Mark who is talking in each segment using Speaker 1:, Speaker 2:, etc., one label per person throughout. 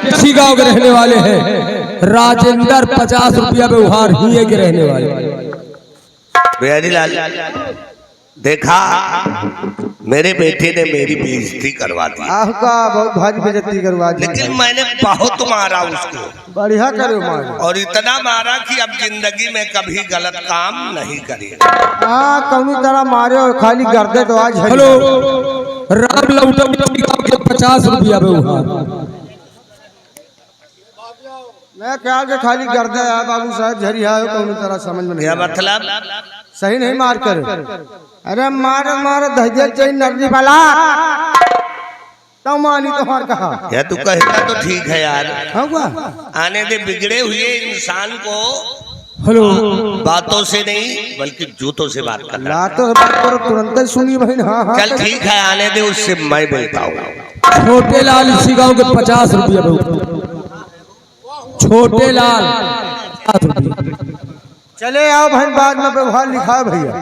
Speaker 1: किसी गांव के रहने वाले हैं राजेंद्र 50 रुपया व्यवहार ही के रहने वाले।
Speaker 2: बिहारी लाल देखा मेरे बेटे ने मेरी बेइज्जती करवा दी।
Speaker 3: आपका बहुत भारी बेइज्जती करवा दी,
Speaker 2: लेकिन मैंने बहुत मारा उसको।
Speaker 3: बढ़िया करे मार,
Speaker 2: और इतना मारा कि अब जिंदगी में कभी गलत काम नहीं करेगा।
Speaker 3: हाँ कौनी तरह मारे और खाली गर्दे तो आज।
Speaker 1: हेलो राम लौटम के 50 रुपया व्यवहार।
Speaker 3: मैं ख्याल के खाली गर्दे है बाबू साहब झरिया है, कौनी तरह समझ में नहीं।
Speaker 2: क्या मतलब?
Speaker 3: सही नहीं मार कर। अरे मार मार धैर्य चाहिए नरनी वाला तो मानी तो मार कहा।
Speaker 2: या तू कहता तो ठीक है यार। आने दे बिगड़े हुए इंसान को।
Speaker 1: हेलो
Speaker 2: बातों से नहीं बल्कि जूतों से बात करना।
Speaker 3: बातों बात करो तुरंत ही सुनी बहन। हाँ हाँ
Speaker 2: चल ठीक है आने दे, उससे मैं मिलता हूँ।
Speaker 1: छोटे लाल इसी गांव के 50 रुपया व्यवहार। छोटे लाल 50 रुपया।
Speaker 3: चले आओ बहन, बाद में व्यवहार लिखा भैया।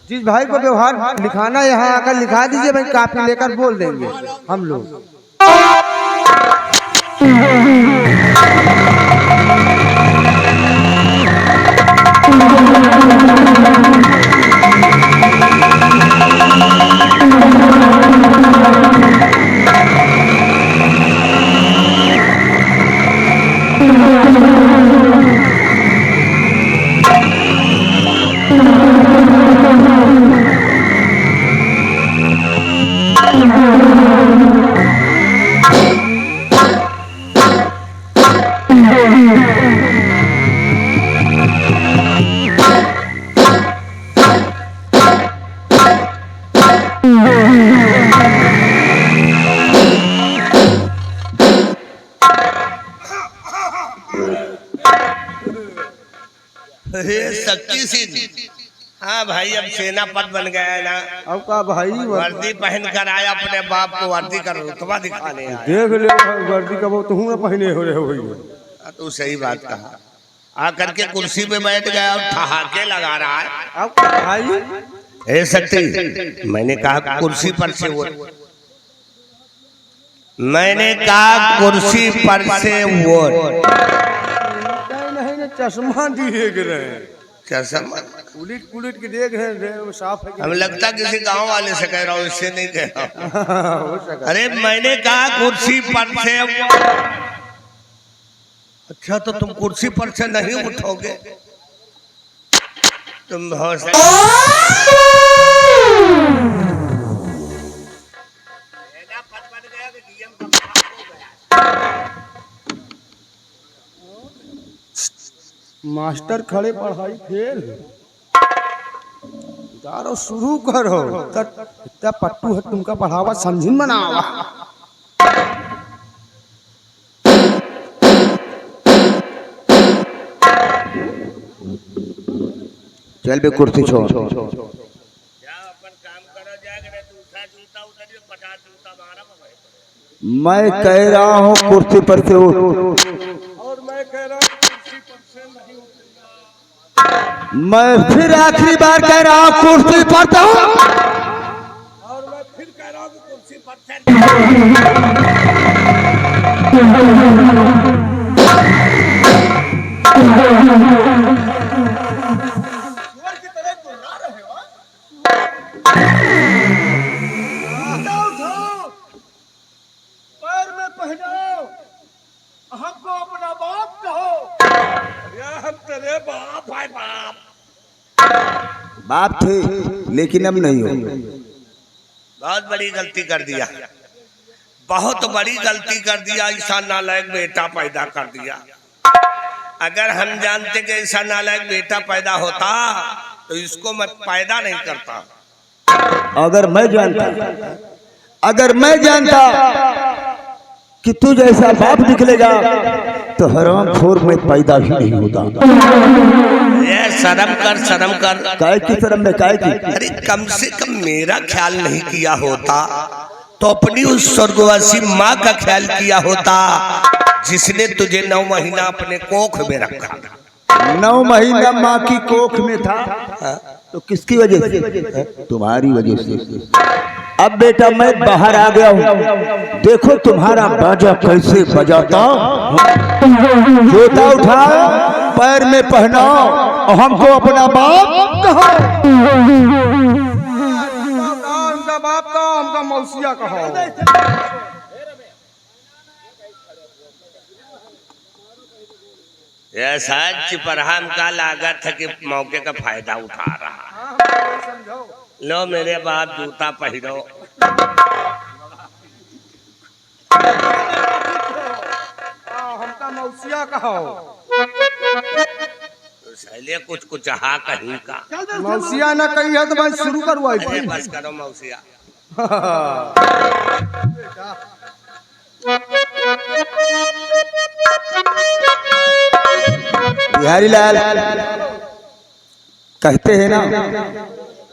Speaker 3: जिस भाई को व्यवहार लिखाना यहाँ आकर लिखा दीजिए भाई, कापी लेकर बोल देंगे हम लोग।
Speaker 2: शक्ति सिंह, हाँ भाई अब सेना पद बन गया है ना।
Speaker 3: अब का भाई
Speaker 2: वर्दी पहन कर आया, अपने बाप को वर्दी का रुतबा दिखाने आया।
Speaker 3: देख ले वर्दी का वो तुम पहने हो रहे हो।
Speaker 2: तू सही बात कहा। आकर के कुर्सी पे बैठ गया और ठहाके लगा रहा है।
Speaker 3: अब भाई
Speaker 2: ए शक्ति, मैंने कहा कुर्सी पर से वो, मैंने कहा कुर्सी पर से वो
Speaker 3: नहीं चश्मा देख रहे हैं,
Speaker 2: चश्मा
Speaker 3: उलट के देख रहे हैं साफ है।
Speaker 2: हमें लगता किसी गांव वाले से कह रहा हूँ, इससे नहीं कह रहा हूँ। अरे मैंने कहा कुर्सी पर से। अच्छा तो तुम कुर्सी पर से नहीं उठोगे, तुम बहुत
Speaker 3: मास्टर खड़े पढ़ाई फेल दारो शुरू करो। इतना पट्टू है तुमका पढ़ावा समझिन बनावा। चल बे कुर्सी छोड़। मैं कह रहा हूँ कुर्सी पर से उठ। और मैं कह रहा हूँ कुर्सी पर से नहीं उठेगा। मैं फिर आखिरी बार कह रहा हूँ कुर्सी पर तो। और मैं फिर कह रहा हूँ कुर्सी पर हमको अपना बाप कहो। हम तेरे बाप है। बाप थे लेकिन अब नहीं हो।
Speaker 2: बहुत बड़ी गलती कर दिया, बहुत बड़ी गलती कर दिया। ऐसा नालायक बेटा पैदा कर दिया। अगर हम जानते कि ऐसा नालायक बेटा पैदा होता तो इसको मैं पैदा नहीं करता।
Speaker 3: अगर मैं जानता कि तू जैसा बाप निकलेगा तो हराम खोर में पैदा ही नहीं होता।
Speaker 2: ये शर्म कर।
Speaker 3: काय की शर्म में काय की?
Speaker 2: अरे कम से कम मेरा ख्याल नहीं किया होता तो अपनी उस स्वर्गवासी माँ का ख्याल किया होता जिसने तुझे 9 महीना अपने कोख में रखा।
Speaker 3: 9 महीना माँ की कोख में था तो किसकी वजह से? तुम्हारी वजह से। अब बेटा मैं बाहर आ गया हूँ, देखो तुम्हारा बाजा कैसे बजाता। जूता उठाओ, पैर में पहनाओ और हमको अपना बाप कहो।
Speaker 4: हमका बाप कहो, हमका मौसिया कहो।
Speaker 2: ऐसा चिपरहम का लागत है कि मौके का फायदा उठा रहा। लो मेरे बाप जूता पहनो।
Speaker 4: हमका मौसिया कहो।
Speaker 2: तो सहेले कुछ हा कहीं का।
Speaker 4: मौसिया ना कही है तो मैं शुरू करवाई।
Speaker 2: अरे बस करो मौसिया।
Speaker 3: बिहारी लाल कहते हैं ना,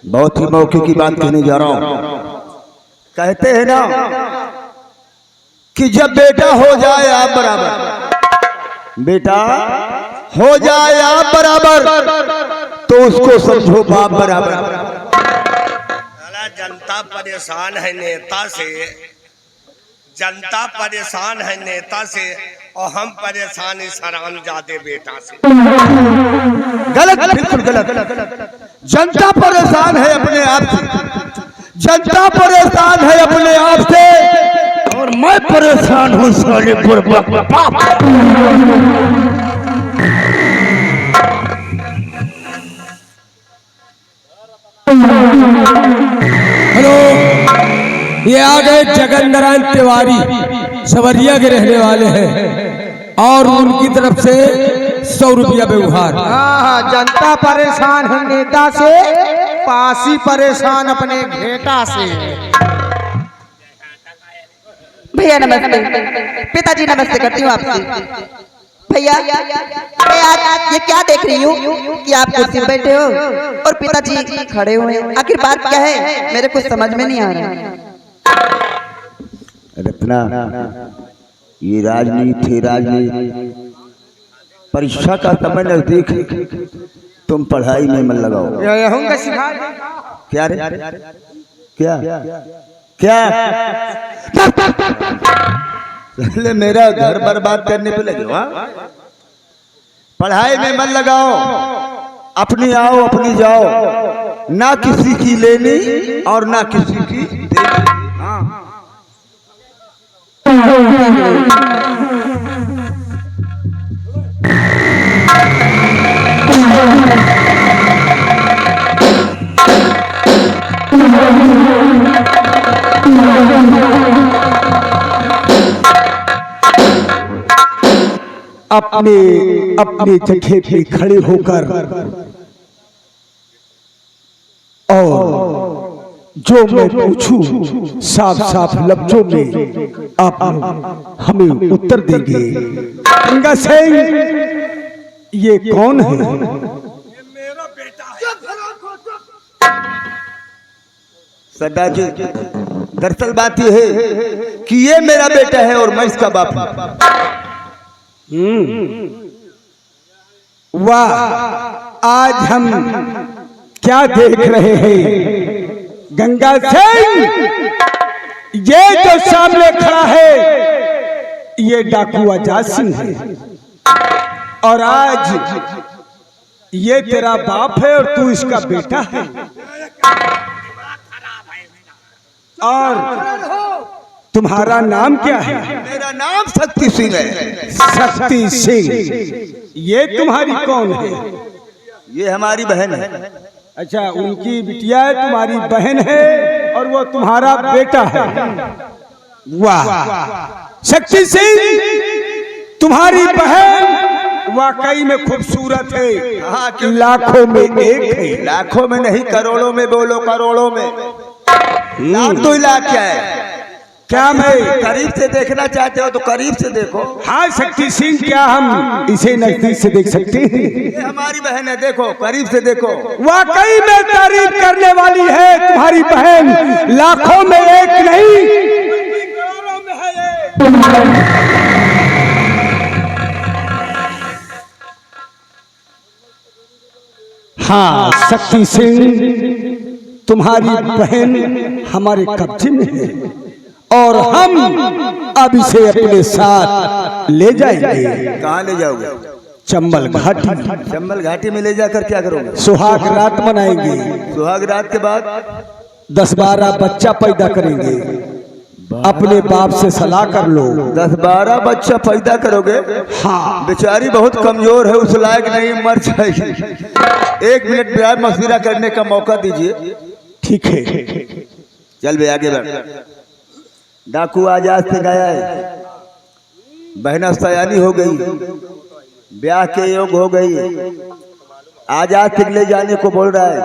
Speaker 3: बहुत ही मौके की बात कहने जा रहा हूं। कहते हैं ना कि जब बेटा हो जाए आप बराबर, बेटा हो जाए आप बराबर तो उसको समझो बाप बराबर।
Speaker 2: जनता परेशान है नेता से, जनता परेशान है नेता से और हम परेशान इस हरामजादे बेटा से।
Speaker 3: गलत, बिल्कुल गलत। जनता परेशान है अपने आप से, जनता परेशान है अपने आप से और मैं परेशान हूँ साले बुर्बक।
Speaker 1: हेलो, ये आ गए जगन नारायण तिवारी, सवरिया के रहने वाले हैं और उनकी तरफ से 100 रुपया व्यवहार।
Speaker 4: हाँ, जनता परेशान है नेता से, पासी परेशान अपने घेटा से।
Speaker 5: भैया नमस्ते। पिताजी नमस्ते करती हूँ आपसे। भैया मैं आज ये क्या देख रही हूँ कि आप कुर्सी पर बैठे हो और पिताजी खड़े हुए हैं। आखिर बात क्या है, मेरे कुछ समझ में नहीं आ रहा।
Speaker 3: रत्ना, ये राजनीति है, राजनीति। परीक्षा का समय नजदीक है, तुम पढ़ाई में मन लगाओ। क्या रे? क्या क्या पहले मेरा घर बर्बाद करने पे लगे हो? पढ़ाई में मन लगाओ, अपनी आओ अपनी जाओ, ना किसी की लेनी और ना किसी की देनी। अपने अपने जगह पे खड़े होकर और जो मैं पूछूं साफ साफ लफ्जों में आप हमें उत्तर देंगे। गंगा सिंह, ये कौन है?
Speaker 2: मेरा बेटा है।
Speaker 3: सदा जी, दरअसल बात यह है कि ये मेरा बेटा है और मैं इसका बाप हूं। वाह, आज हम क्या देख रहे हैं? गंगा सिंह, ये जो सामने खड़ा है ये डाकू आजाद सिंह है और आज ये तेरा बाप है और तू इसका बेटा है। और तुम्हारा नाम क्या है? मेरा नाम शक्ति सिंह है। शक्ति सिंह, ये तुम्हारी कौन है? ये हमारी बहन है। अच्छा, उनकी बिटिया है, तुम्हारी बहन है और वो तुम्हारा बेटा है। वाह शक्ति सिंह, तुम्हारी बहन वाकई में खूबसूरत है। हाँ, लाखों में एक है। लाखों में नहीं, करोड़ों में बोलो, करोड़ों में। लाख 2 लाख क्या है?
Speaker 1: क्या मैं
Speaker 3: करीब से देखना चाहते हो तो करीब से देखो।
Speaker 1: हाँ शक्ति सिंह, क्या हम इसे नजदीक से देख सकते हैं?
Speaker 3: ये हमारी बहन है, देखो करीब से देखो।
Speaker 1: वाकई में तारीफ करने वाली है तुम्हारी बहन, लाखों में एक नहीं करोड़ों में है ये। हाँ शक्ति सिंह, तुम्हारी बहन हमारे कब्जे में है और हम अब इसे अपने साथ ले जाएंगे।
Speaker 3: कहाँ ले जाओगे?
Speaker 1: चंबल घाटी।
Speaker 3: चंबल घाटी में ले जाकर क्या करोगे?
Speaker 1: सुहाग रात मनाएंगे।
Speaker 3: सुहाग रात के बाद
Speaker 1: 10-12 बच्चा पैदा करेंगे। अपने बाप से सलाह कर लो।
Speaker 3: 10-12 बच्चा पैदा करोगे?
Speaker 1: हाँ।
Speaker 3: बेचारी बहुत कमजोर है, उस लायक नहीं, मर जाएगी। 1 मिनट प्यार मशविरा करने का मौका दीजिए।
Speaker 1: ठीक है।
Speaker 3: चल बे आगे बढ़। डाकू आजाद से गया है, बहना सयानी हो गई, ब्याह के योग हो गई, आजाद सिंह ले जाने को बोल रहा है।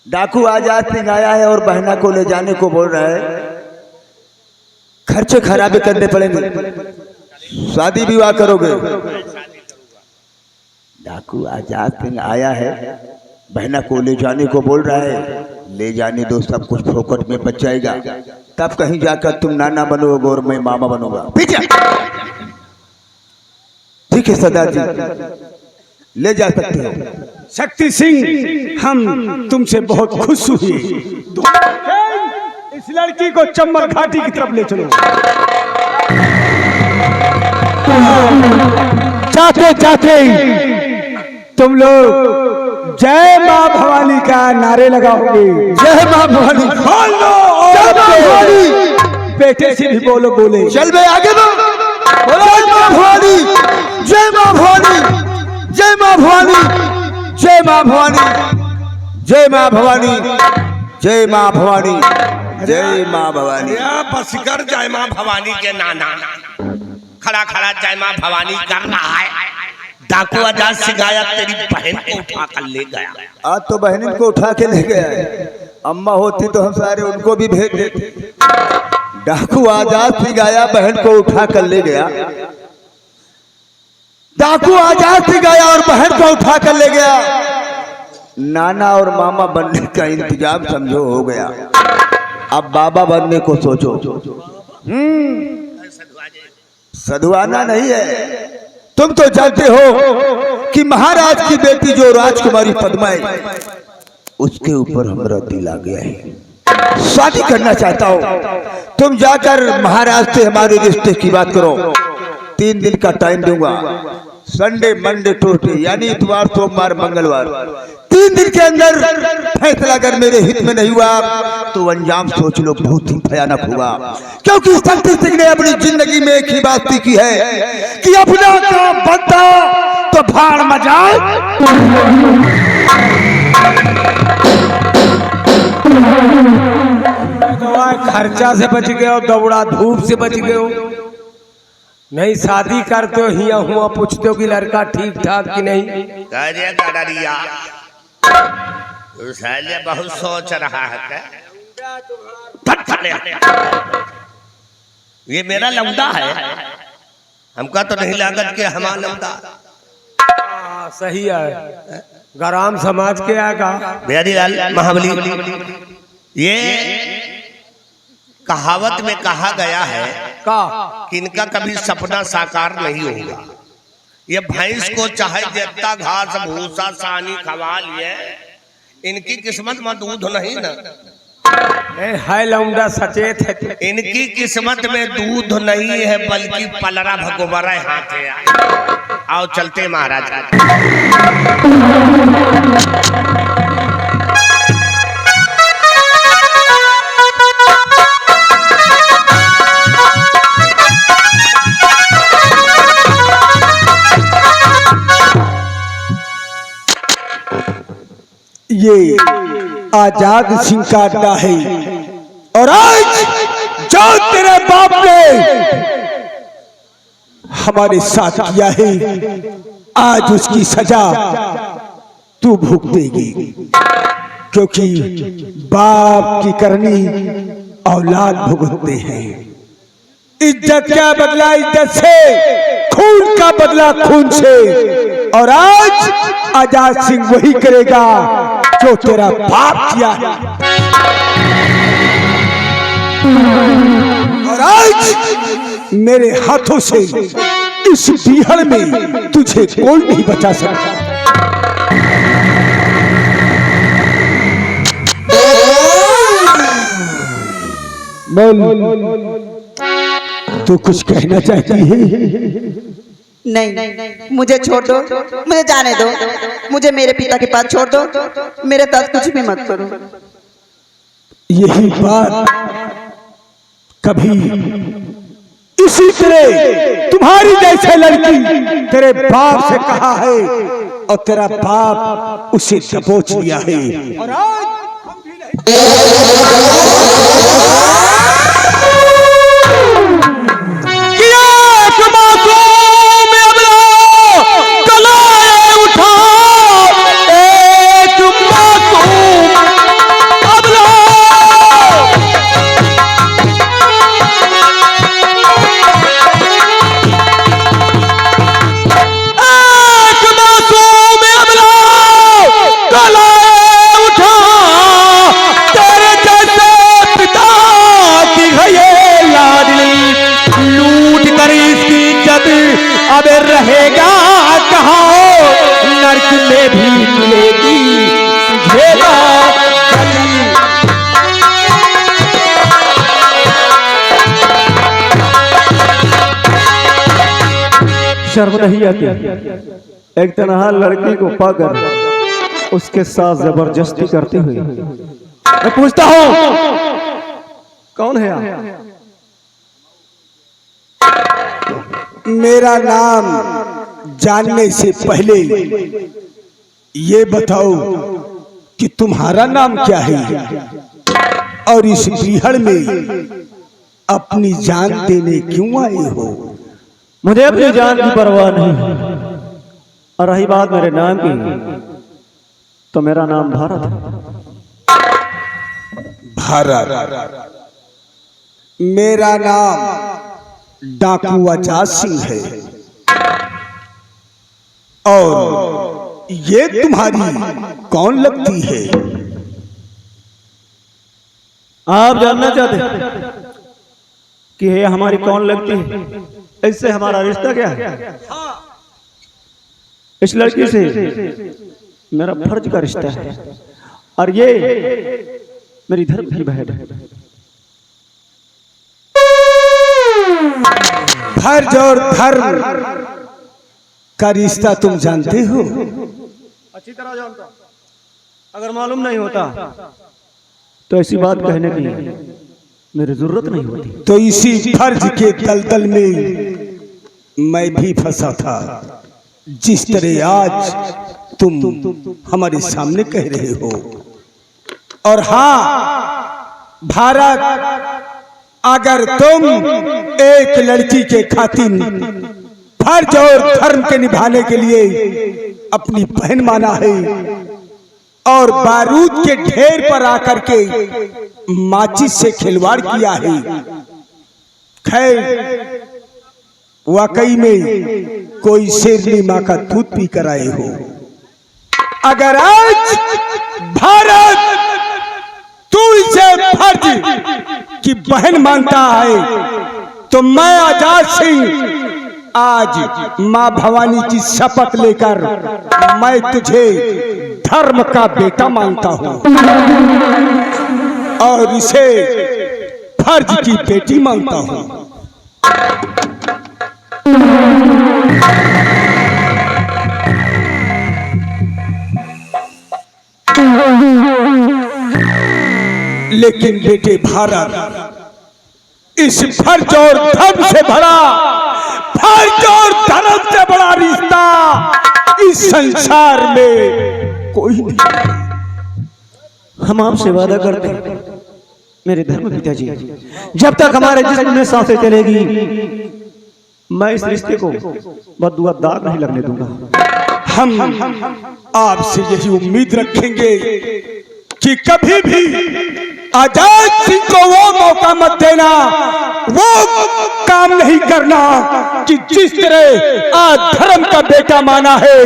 Speaker 3: डाकू आजाद सिंह आया है और बहना को ले जाने को बोल रहा है। खर्चे खराबे करने पड़ेंगे, शादी विवाह करोगे। डाकू आजाद सिंह आया है, बहना को ले जाने को बोल रहा है। ले जाने दो, सब कुछ फोकट में बच जाएगा, तब कहीं जाकर तुम नाना बनोगे और मैं मामा बनूंगा। पीछे ठीक है सरदार जी, ले जा सकते हो।
Speaker 1: शक्ति सिंह, हम तुमसे बहुत खुश हुए। इस लड़की को चंबल घाटी की तरफ ले चलो। चाहते चाहते तुम लोग जय मां भवानी का नारे लगाओगे।
Speaker 3: जय मां भवानी।
Speaker 1: बोल लो।
Speaker 3: जय मां भवानी।
Speaker 1: बेटे से भी बोलो। बोले
Speaker 3: चल बे आगे बढ़। जय मां भवानी, जय मां भवानी, जय मां भवानी, जय मां भवानी, जय मां भवानी, जय मां भवानी, जय मां भवानी।
Speaker 2: बस कर जय मां भवानी के नाना खड़ा खड़ा जय मां भवानी कर रहा है। डाकू आजाद सिंह आया, तेरी बहन को उठा कर ले गया।
Speaker 3: आज तो बहन को उठा के ले गया है। अम्मा होती तो हम सारे उनको भी भेज देते। डाकू आजाद सिंह आया, बहन को उठा कर ले गया। डाकू आजाद सिंह आया और बहन को उठा कर ले गया। नाना और मामा बनने का इंतजाम समझो हो गया। अब बाबा बनने को सोचो। सधुआना नहीं है। तुम तो जानते हो कि महाराज की बेटी जो राजकुमारी पद्मा है, उसके ऊपर हमारा दिल आ गया है। शादी करना चाहता हूं। तुम जाकर महाराज से हमारे रिश्ते की बात करो। 3 दिन का टाइम दूंगा, संडे मंडे ट्यूसडे यानी इतवार सोमवार मंगलवार। 3 दिन के अंदर फैसला अगर मेरे हित में नहीं हुआ तो अंजाम सोच लो, बहुत ही भयानक होगा। क्योंकि शक्ति सिंह ने अपनी जिंदगी में एक ही बात सीखी है कि अपना काम बनता तो भाड़ में जाए।
Speaker 1: खर्चा से बच गए हो, दौड़ा धूप से बच गए हो। नहीं शादी करते हो, हिया हुआ पूछते हो कि लड़का ठीक ठाक कि नहीं।
Speaker 2: बहुत सोच रहा है। ये मेरा लौंडा है, हमका तो नहीं लागत कि हमारा लौंडा।
Speaker 1: सही है, गराम समाज के आगा।
Speaker 2: बिहारी लाल महाबली, ये कहावत में कहा गया है कि इनका कभी सपना साकार नहीं होगा। ये भैंस को चाहे जितना घास भूसा सानी खवा लिए, इनकी किस्मत में दूध नहीं ना
Speaker 1: है। लौंडा सचेत है।
Speaker 2: इनकी किस्मत में दूध नहीं है, बल्कि पलरा भगोबरा हाथ है। आओ चलते महाराज।
Speaker 1: ये आजाद सिंह का अड्डा है और आज जो तेरे बाप ने हमारे साथ किया है, आज उसकी सजा तू भुगतेगी। क्योंकि बाप की करनी औलाद भुगतते हैं। इज्जत क्या बदला इज्जत से, खून का बदला खून से। और आज आजाद सिंह वही करेगा जो तेरा बाप किया है। और आज मेरे हाथों से इस बीहड़ में तुझे कोई नहीं बचा सकता। बोल, तू कुछ कहना चाहती है?
Speaker 5: नहीं, मुझे छोड़ दो, मुझे जाने दो, मुझे मेरे पिता के पास छोड़ दो, मेरे साथ कुछ भी मत करो।
Speaker 1: यही बात कभी इसी तरह तुम्हारी जैसे लड़की तेरे बाप से कहा है और तेरा बाप उसे दबोच लिया है। और आज रहेगा कहाँ, नरक में भी मिलेगी झेला।
Speaker 3: शर्म नहीं आती एक तनहा लड़की को पाकर उसके साथ जबरदस्ती करते हुए? मैं पूछता हूँ कौन है आप?
Speaker 1: मेरा नाम जानने से पहले ये बताओ कि तुम्हारा नाम क्या है और इस बीहड़ में अपनी जान देने क्यों आए हो?
Speaker 3: मुझे अपनी जान की परवाह नहीं। और रही बात मेरे नाम की, तो मेरा नाम भारत है।
Speaker 1: भारत? मेरा नाम डाकू आजाद सिंह है। और ये तुम्हारी कौन लगती है?
Speaker 3: आप जानना चाहते कि ये हमारी कौन लगती है? इससे हमारा रिश्ता क्या है? इस लड़की से मेरा फर्ज का रिश्ता है और ये मेरी धर्म की बहन है।
Speaker 1: फर्ज और धर्म का रिश्ता तुम जानते हो?
Speaker 3: अच्छी तरह जानता। अगर मालूम नहीं होता तो ऐसी बात कहने की मेरी जरूरत नहीं होती।
Speaker 1: तो इसी फर्ज के दलदल में मैं भी फंसा था, जिस तरह आज तुम हमारे सामने कह रहे हो। और हाँ भारत, अगर तुम एक लड़की के खातिर फर्ज और धर्म के निभाने के लिए अपनी बहन माना है और बारूद के ढेर पर आकर के माचिस से खिलवाड़ किया है, खैर वाकई में कोई शेरनी माँ का दूध पी कर आए हो। अगर आज भारत तू इसे फर्ज की बहन मानता है तो मैं आजाद सिंह आज माँ भवानी की शपथ लेकर मैं तुझे धर्म का बेटा मानता हूँ और इसे फर्ज की बेटी मानता हूँ। लेकिन बेटे भारत, इस फर्ज और धर्म से भरा, फर्ज और धर्म से बड़ा रिश्ता इस संसार में कोई नहीं।
Speaker 3: हम आपसे वादा करते हैं मेरे धर्म पिताजी, जब तक हमारे जिस्म में सांसें चलेगी मैं इस रिश्ते को बददुआ दाग नहीं लगने दूंगा।
Speaker 1: हम आपसे यही उम्मीद रखेंगे कि कि कभी भी आजाद सिंह को वो मौका मत देना, वो काम नहीं करना कि जिस तरह आज धर्म का बेटा माना है,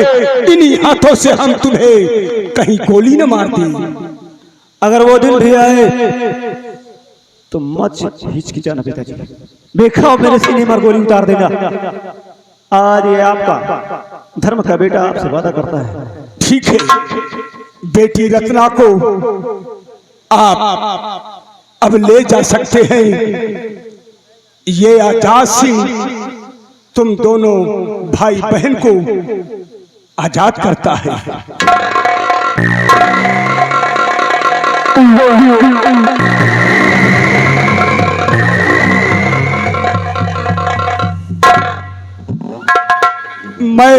Speaker 1: इन्हीं हाथों से हम तुम्हें कहीं गोली न मार दी।
Speaker 3: अगर वो दिन भी आए तो मत हिचकिचाना पिताजी, देखा मेरे सीने पर गोली उतार देगा। आज ये आपका धर्म का बेटा आपसे वादा करता है।
Speaker 1: ठीक है, बेटी रत्ना को आप अब ले जा सकते हैं। ये आजाद सिंह तुम दोनों भाई बहन को आजाद करता है। मैं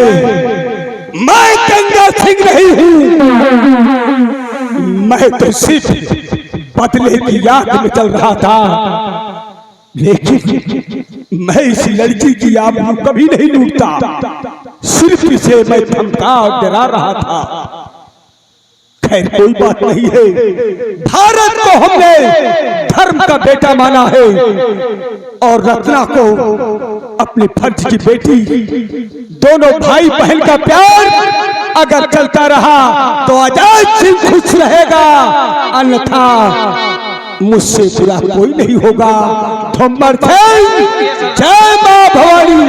Speaker 1: गंगा सिंह नहीं हूं, मैं तो सिर्फ बदले की याद में चल रहा था, लेकिन मैं इस लड़की की आबरू कभी नहीं लूटता, सिर्फ इसे मैं धमका और डरा रहा था। खैर कोई बात नहीं है, भारत को हमने धर्म का बेटा माना है और रत्ना को अपने फर्ज की बेटी। दोनों भाई बहन का प्यार अगर चलता रहा तो आजाद सिंह खुश रहेगा, अन्यथा मुझसे बुरा कोई नहीं होगा। थोम्बर जय मां भवानी।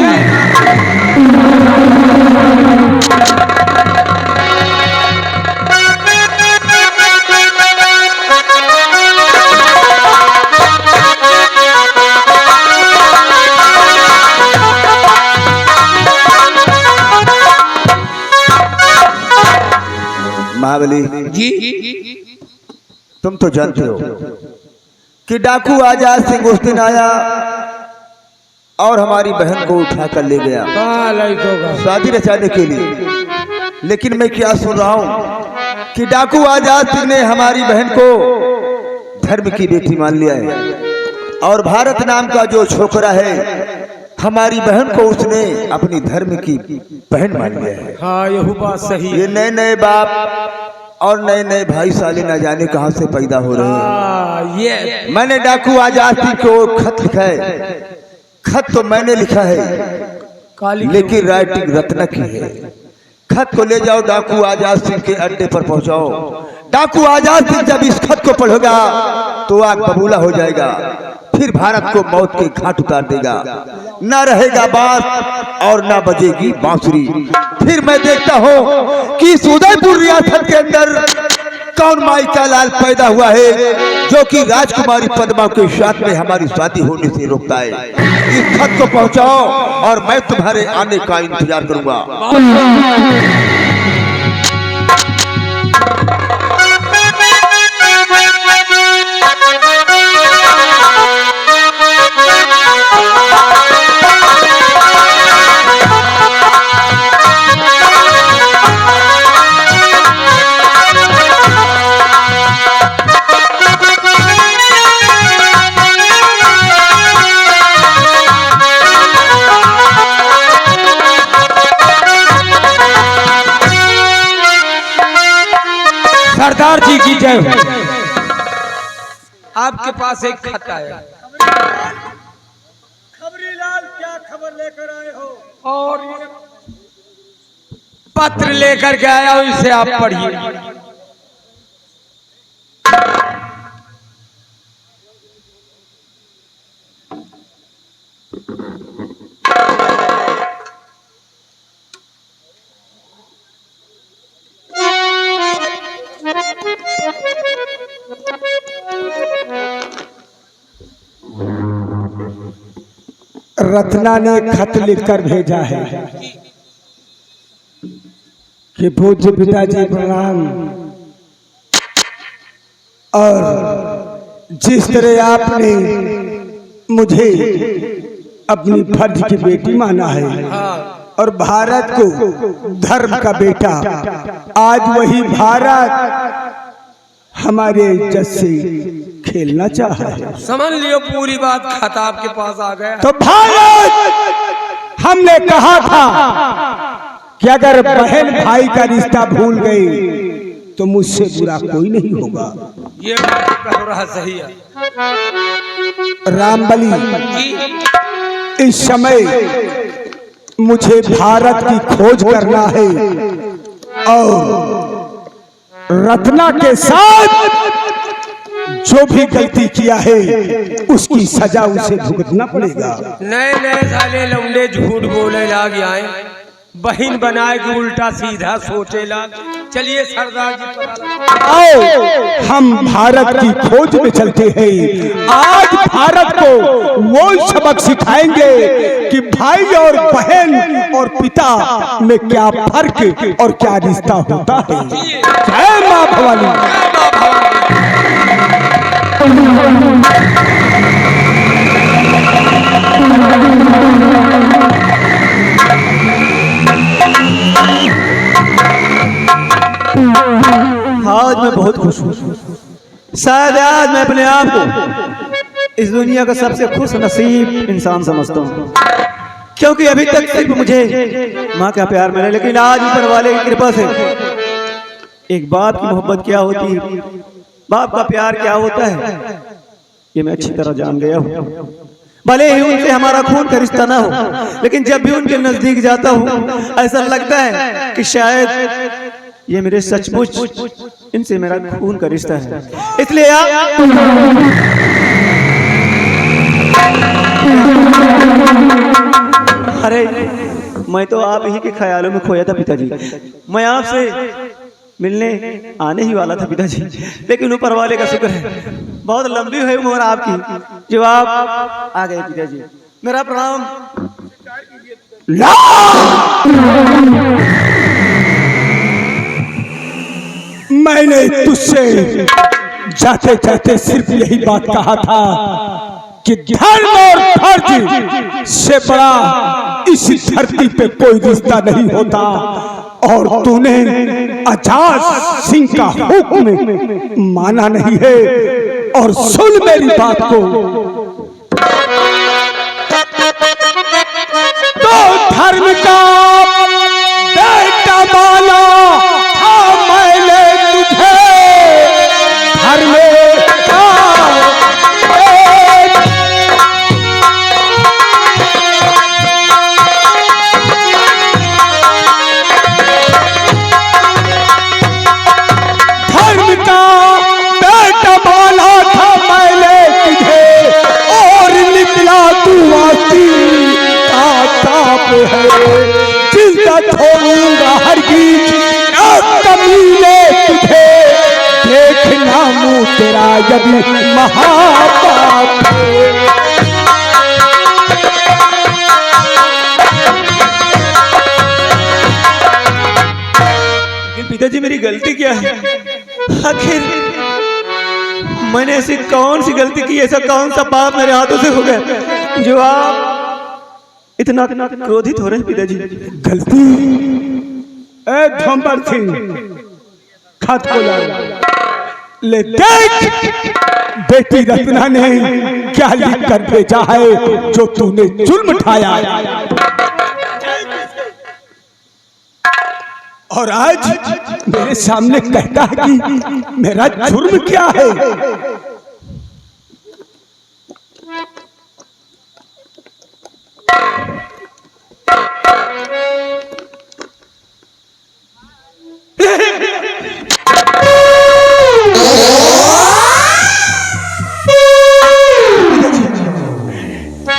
Speaker 3: महाबली
Speaker 2: जी,
Speaker 3: तुम तो जानते हो कि डाकू आजाद सिंह उस दिन आया और हमारी बहन को उठा कर ले गया शादी रचाने के लिए। लेकिन मैं क्या सुन रहा हूं कि डाकू आजाद सिंह ने हमारी बहन को धर्म की बेटी मान लिया है और भारत नाम का जो छोकरा है हमारी बहन को उसने अपनी धर्म की बहन मान लिया है।
Speaker 1: हाँ, यह बात सही है।
Speaker 3: ये नए नए बाप और नए नए भाई साले न जाने कहां से पैदा हो रहे हैं।
Speaker 1: ये
Speaker 3: मैंने डाकू आजाद सिंह को खत लिखा है, खत तो मैंने लिखा है लेकिन राइटिंग रत्ना की है। खत को ले जाओ डाकू आजाद सिंह के अड्डे पर पहुंचाओ। डाकू आजाद सिंह जब इस खत को पढ़ेगा तो आग बबूला हो जाएगा, फिर भारत को मौत के घाट उतार देगा। न रहेगा बांस और न बजेगी बांसुरी। फिर मैं देखता हूँ कि इस उदयपुर रियासत के अंदर कौन माई का लाल पैदा हुआ है जो कि राजकुमारी पद्मा के साथ में हमारी शादी होने से रोकता है। इस खत को पहुंचाओ और मैं तुम्हारे आने का इंतजार करूंगा।
Speaker 1: सरदार जी की जय हो। आपके पास एक खत आया। खबरीलाल, क्या खबर लेकर आए हो? और पत्र लेकर के आया हूं, इसे आप पढ़िए। रत्ना ने खत लिखकर भेजा है कि पूज्य पिताजी प्रणाम, और जिस तरह आपने मुझे अपनी फर्ज की बेटी माना है और भारत को धर्म का बेटा, आज वही भारत हमारे इज्जत से खेलना चाहा है।
Speaker 6: समझ लियो पूरी बात, खत आपके पास आ गया।
Speaker 1: तो भारत, हमने कहा था कि अगर बहन भाई का रिश्ता भूल गई तो मुझसे बुरा कोई नहीं होगा।
Speaker 6: ये बात कह रहा सही है
Speaker 1: रामबली,
Speaker 6: जी।
Speaker 1: इस समय मुझे भारत की खोज करना है और रत्ना के साथ जो भी गलती किया है उसकी सजा उसे भुगतना पड़ेगा।
Speaker 6: नए नए साले लौंडे झूठ बोले लाग आए, बहन बनाए कि उल्टा सीधा सोचे लाग। चलिए सरदार जी पता लगा।
Speaker 1: आओ हम भारत की खोज में चलते हैं। आज भारत को वो सबक सिखाएंगे कि भाई और बहन और पिता में क्या फर्क और क्या रिश्ता होता है। जय मां भवानी।
Speaker 3: आज मैं बहुत खुश हूँ। शायद आज मैं अपने आप को इस दुनिया का सबसे खुश नसीब इंसान समझता हूँ, क्योंकि अभी तक सिर्फ मुझे माँ का प्यार मिला, लेकिन आज ऊपर वाले की कृपा से एक बाप की मोहब्बत क्या होती है, बाप का प्यार क्या होता है, ये मैं अच्छी तरह जान गया हूँ। भले ही उनसे हमारा खून का रिश्ता ना हो, लेकिन जब भी उनके नजदीक जाता हूँ ऐसा लगता है कि शायद ये मेरे सचमुच इनसे मेरा खून का रिश्ता है। इसलिए अरे मैं तो आप ही के ख्यालों में खोया था पिताजी। मैं आपसे मिलने आने ही वाला था पिताजी, लेकिन ऊपर वाले का शुक्र है बहुत लंबी है उम्र आपकी जो आप आ गए पिताजी। मेरा प्रणाम।
Speaker 1: मैंने तुझसे जाते जाते सिर्फ यही बात कहा था कि धर्म और फर्ज से बड़ा इस धरती पे कोई रिश्ता नहीं होता, और तूने आजाद सिंह का हुक्म माना नहीं है। और सुन मेरी बात को, तो धर्म का बेटा माना था मैंने तुझे, धर्म का जिंदा छोड़ूंगा हरगिज ना कमीने तुझे, देखना मुँह तेरा यदि महापाप।
Speaker 3: पिताजी मेरी गलती क्या है? आखिर मैंने ऐसी कौन सी गलती की, ऐसा कौन सा पाप मेरे हाथों से हो गया जो आप इतना क्रोधित हो रहे हैं पिताजी?
Speaker 1: गलती धंबर सिंह खत को ले देख, बेटी रत्ना ने क्या लिख कर भेजा है जो तूने जुर्म उठाया, और आज मेरे सामने कहता है कि मेरा जुर्म क्या है।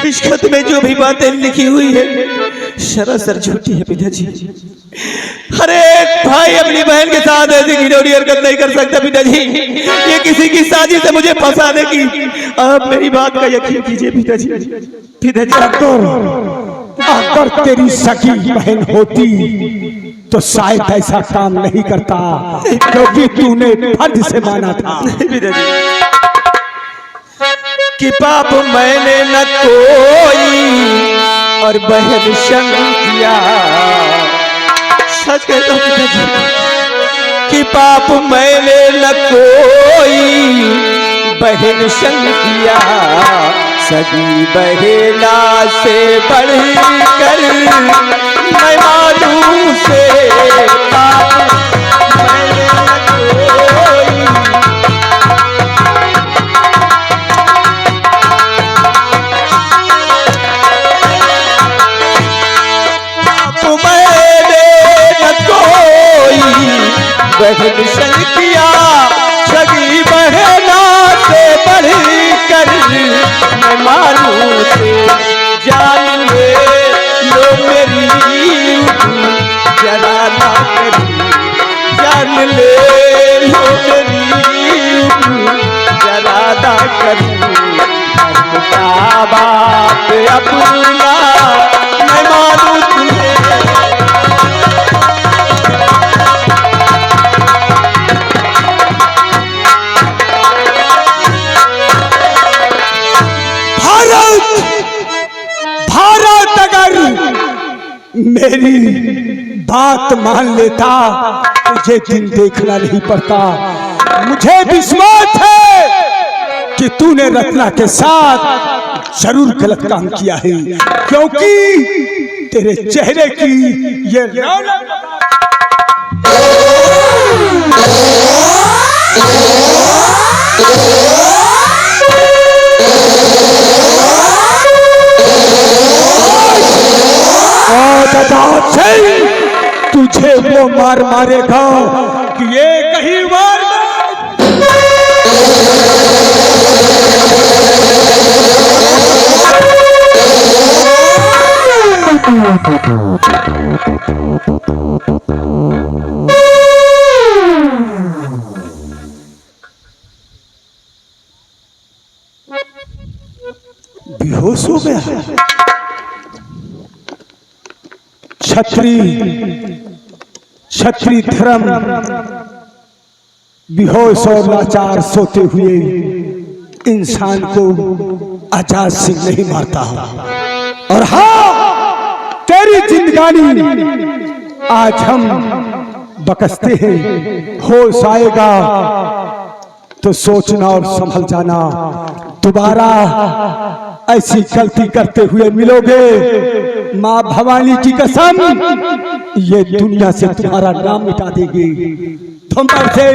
Speaker 3: इस खत में जो भी बातें लिखी हुई है सरासर झूठी है पिताजी। अरे भाई अपनी बहन के साथ ऐसी घिनौनी हरकत नहीं कर सकता पिताजी, ये किसी की साजिश है मुझे फंसाने की। आप मेरी बात का यकीन कीजिए पिताजी। पिताजी
Speaker 1: अगर तेरी सगी बहन होती तो शायद ऐसा काम नहीं करता, क्योंकि तूने फर्ज से माना था।
Speaker 3: कि पाप मैंने न कोई और बहन संग किया, सच कहता हूं पिताजी कि पाप मैंने न कोई बहन संग किया, सगी बहेला से बढ़कर मैं मालूम से पाप मैंने न कोई बहन संग किया सगी बहना से बढ़ कर मैं मानू से जान ले लो मेरी जरा ना करी जान ले लो मेरी जरा ना करी का बात अपना मैं मानू तुम्हें
Speaker 1: भारत अगर मेरी बात मान लेता तुझे दिन देखना नहीं पड़ता। मुझे विश्वास है कि तूने रत्ना के साथ जरूर गलत काम किया है, क्योंकि तेरे चेहरे की ये रौनक तुझे वो मार मारेगा कि ये कहीं मार बेहोश हो गया। क्षत्रिय धर्म बेहोश और लाचार सोते हुए इंसान को आजाद सिंह नहीं मारता। और हाँ, तेरी जिंदगानी आज हम बकसते हैं। होश आएगा तो सोचना और संभल जाना। दोबारा ऐसी गलती करते हुए मिलोगे, माँ भवानी की कसम, ये दुनिया से तुम्हारा नाम मिटा देगी। तुम पर से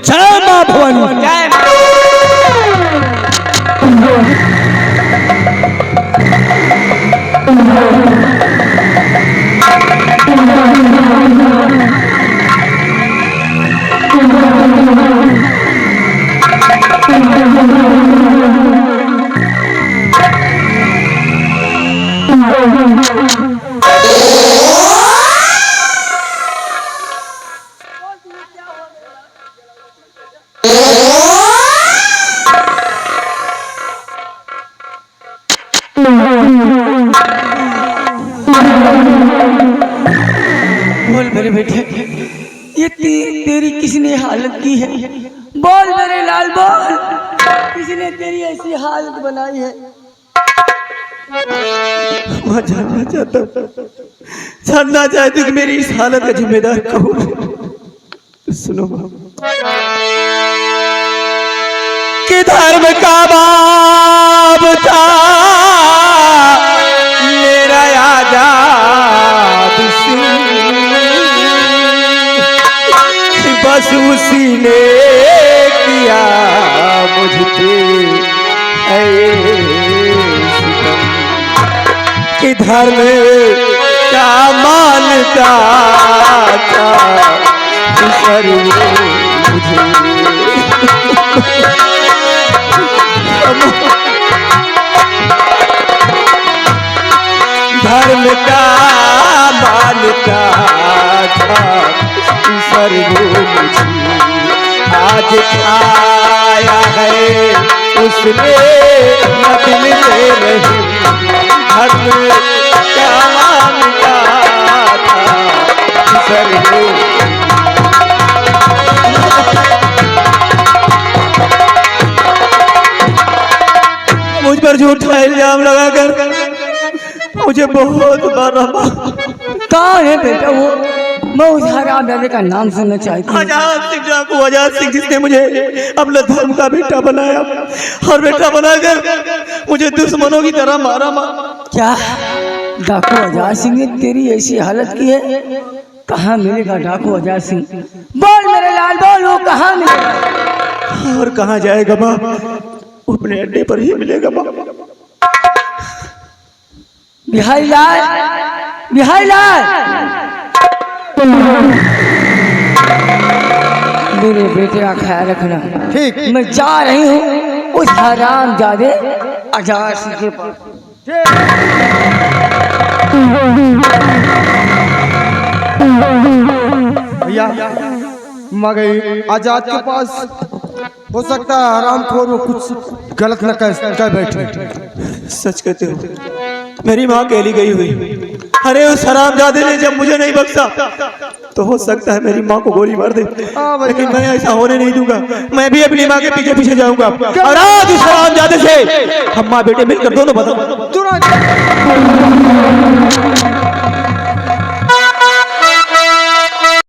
Speaker 1: जय माँ भवानी।
Speaker 7: बोल मेरे बेटे, ये तेरी किसने हालत की है? बोल मेरे लाल बोल, किसने तेरी ऐसी हालत बनाई है?
Speaker 3: मैं जानना चाहती कि मेरी इस हालत का जिम्मेदार कौन है? सुनो कि धर्म का बाप था मेरा आजाद सिंह, बस उसी ने किया मुझ पे कि धर्म का मानता था सर मुझे धर्म का मानता था सर मुझे आज खाया है उसने दिल में नहीं। धर्म क्या मानता था सर मुझ पर झूठा इल्जाम लगाकर मुझे बहुत मारा।
Speaker 7: कौन है बेटा वो? मैं उस हरामजादे का नाम सुनना चाहती हूँ।
Speaker 3: आजाद सिंह डाकू, आजाद सिंह, जिसने मुझे अपने धर्म का बेटा बनाया और बेटा बनाकर मुझे दुश्मनों की तरह मारा।
Speaker 7: क्या डाकू आजाद सिंह ने तेरी ऐसी हालत की है? कहाँ मिलेगा डाकू आजाद सिंह? बोल मेरे लाल बोल, वो कहाँ मिलेगा?
Speaker 3: और कहाँ जाएगा माँ? अपने अड्डे पर ही मिलेगा माँ।
Speaker 7: बिहारी लाल, बिहारी लाल। मेरे बेटे का ख्याल रखना।
Speaker 4: ठीक।
Speaker 7: मैं जा रही हूँ उस हरामजादे अजाज सिंह के पास।
Speaker 4: भैया मगर आजाद के पास हो सकता है हरामखोर वो कुछ गलत न कर बैठे।
Speaker 1: सच कहते हो, मेरी माँ अकेली गई हुई। अरे उस हरामजादे ने जब मुझे नहीं बख्शा तो हो सकता है मेरी माँ को गोली मार दे, लेकिन मैं ऐसा होने नहीं दूंगा। मैं भी अपनी माँ के पीछे पीछे जाऊंगा और आज इस हरामजादे से हम माँ बेटे मिलकर दोनों बदल।